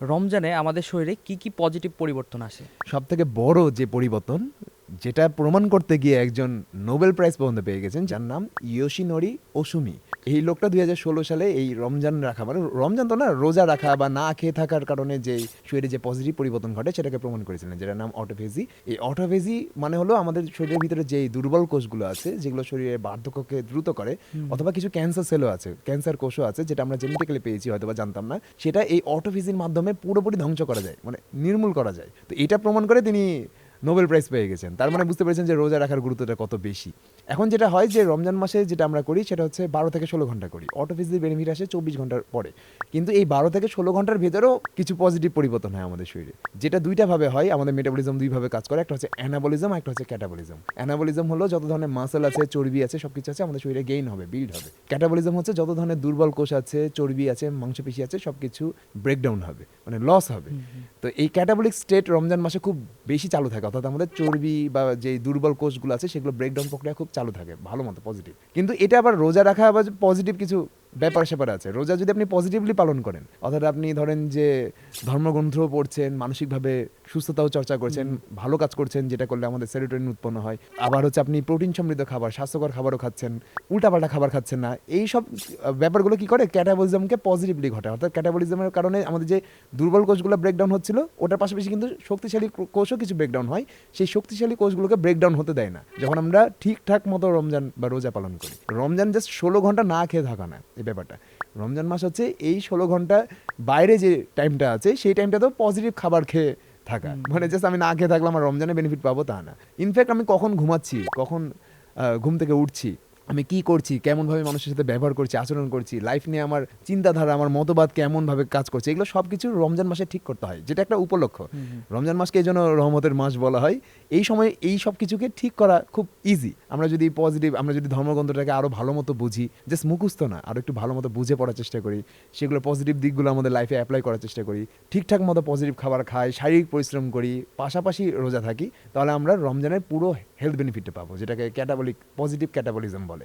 রমজানে আমাদের শরীরে কি কি পজিটিভ পরিবর্তন আসে? সব থেকে বড় যে পরিবর্তন, যেটা প্রমাণ করতে গিয়ে একজন নোবেল প্রাইজ পর্যন্ত পেয়ে গেছেন, যার নাম ইয়োশিনোরি ওসুমি। এই লোকটা 2016 সালে এই রমজান রাখা, মানে রমজান তো না, রোজা রাখা বা না খেয়ে থাকার কারণে যে শরীরে যে পজিটিভ পরিবর্তন ঘটে সেটাকে প্রমাণ করেছিলেন, যেটার নাম অটোফেজি। এই অটোফেজি মানে হলো আমাদের শরীরের ভিতরে যে দুর্বল কোষগুলো আছে, যেগুলো শরীরের বার্ধক্যকে দ্রুত করে, অথবা কিছু ক্যান্সার সেলও আছে, ক্যান্সার কোষও আছে, যেটা আমরা জেনেটিক্যালি পেয়েছি, হয়তো বা জানতাম না, সেটা এই অটোফেজির মাধ্যমে পুরোপুরি ধ্বংস করা যায়, মানে নির্মূল করা যায়। তো এটা প্রমাণ করে তিনি নোবেল প্রাইজ পেয়ে গেছেন। তার মানে বুঝতে পেরেছেন যে রোজা রাখার গুরুত্বটা কত বেশি। এখন যেটা হয় যে রমজান মাসে যেটা আমরা করি সেটা হচ্ছে 12 থেকে 16 ঘন্টা করি, অটোফিজির বেনিফিট আসে 24 ঘন্টার পরে। কিন্তু এই 12 থেকে 16 ঘন্টার ভেতরেও কিছু পজিটিভ পরিবর্তন হয় আমাদের শরীরে, যেটা দুইটা ভাবে হয়। আমাদের মেটাবলিজম দুইভাবে কাজ করে, একটা হচ্ছে অ্যানাবলিজম, একটা হচ্ছে ক্যাটাবলিজম। অ্যানাবলিজম হলো যত ধরনের মাসেল আছে, চর্বি আছে, সবকিছু আছে আমাদের শরীরে গেইন হবে, বিল্ড হবে। ক্যাটাবলিজম হচ্ছে যত ধরনের দুর্বল কোষ আছে, চর্বি আছে, মাংসপেশি আছে, সবকিছু ব্রেকডাউন হবে, মানে লস হবে। তো এই ক্যাটাবলিক স্টেট রমজান মাসে খুব বেশি চালু থাকে, অর্থাৎ আমাদের চর্বি বা যে দুর্বল কোষগুলো আছে সেগুলো ব্রেকডাউন প্রক্রিয়া খুব চালু থাকে ভালো মতো, পজিটিভ। কিন্তু এটা আবার রোজা রাখা আবার পজিটিভ কিছু ব্যাপার স্যাপার আছে। রোজা যদি আপনি পজিটিভলি পালন করেন, অর্থাৎ আপনি ধরেন যে ধর্মগ্রন্থ পড়ছেন, মানসিকভাবে সুস্থতাও চর্চা করছেন, ভালো কাজ করছেন, যেটা করলে আমাদের সেরোটোনিন উৎপন্ন হয়। আবার হচ্ছে আপনি প্রোটিন সমৃদ্ধ খাবার, স্বাস্থ্যকর খাবারও খাচ্ছেন, উল্টাপাল্টা খাবার খাচ্ছেন না। এই সব ব্যাপারগুলো কি করে, ক্যাটাবলিজমকে পজিটিভলি ঘটায়। অর্থাৎ ক্যাটাবলিজমের কারণে আমাদের যে দুর্বল কোষগুলো ব্রেকডাউন হচ্ছিল, ওটার পাশাপাশি কিন্তু শক্তিশালী কোষও কিছু ব্রেকডাউন হয়। সেই শক্তিশালী কোষগুলোকে ব্রেকডাউন হতে দেয় না যখন আমরা ঠিকঠাক মতো রমজান বা রোজা পালন করি। রমজান জাস্ট 16 ঘন্টা না খেয়ে থাকা না এই ব্যাপারটা। রমজান মাস হচ্ছে এই 16 ঘন্টা বাইরে যে টাইমটা আছে সেই টাইমটা তো পজিটিভ খাবার খেয়ে থাকা, মানে জাস্ট আমি না খেয়ে থাকলাম আর রমজানে বেনিফিট পাবো তা না। ইনফ্যাক্ট আমি কখন ঘুমাচ্ছি, কখন ঘুম থেকে উঠছি, আমি কি করছি, কেমনভাবে মানুষের সাথে ব্যবহার করছি, আচরণ করছি, লাইফ নিয়ে আমার চিন্তাধারা, আমার মতবাদ কেমনভাবে কাজ করছে, এগুলো সব কিছু রমজান মাসে ঠিক করতে হয়, যেটা একটা উপলক্ষ। রমজান মাসকে এই জন্য রহমতের মাস বলা হয়। এই সময় এই সব কিছুকে ঠিক করা খুব ইজি। আমরা যদি পজিটিভ, আমরা যদি ধর্মগ্রন্থটাকে আরও ভালো মতো বুঝি, জাস্ট মুখস্থ না, আরও একটু ভালো মতো বুঝে পড়ার চেষ্টা করি, সেগুলো পজিটিভ দিকগুলো আমাদের লাইফে অ্যাপ্লাই করার চেষ্টা করি, ঠিকঠাক মতো পজিটিভ খাবার খাই, শারীরিক পরিশ্রম করি, পাশাপাশি রোজা থাকি, তাহলে আমরা রমজানের পুরো হেলথ বেনিফিটটা পাবো, যেটাকে ক্যাটাবলিক পজিটিভ ক্যাটাবলিজম বলে।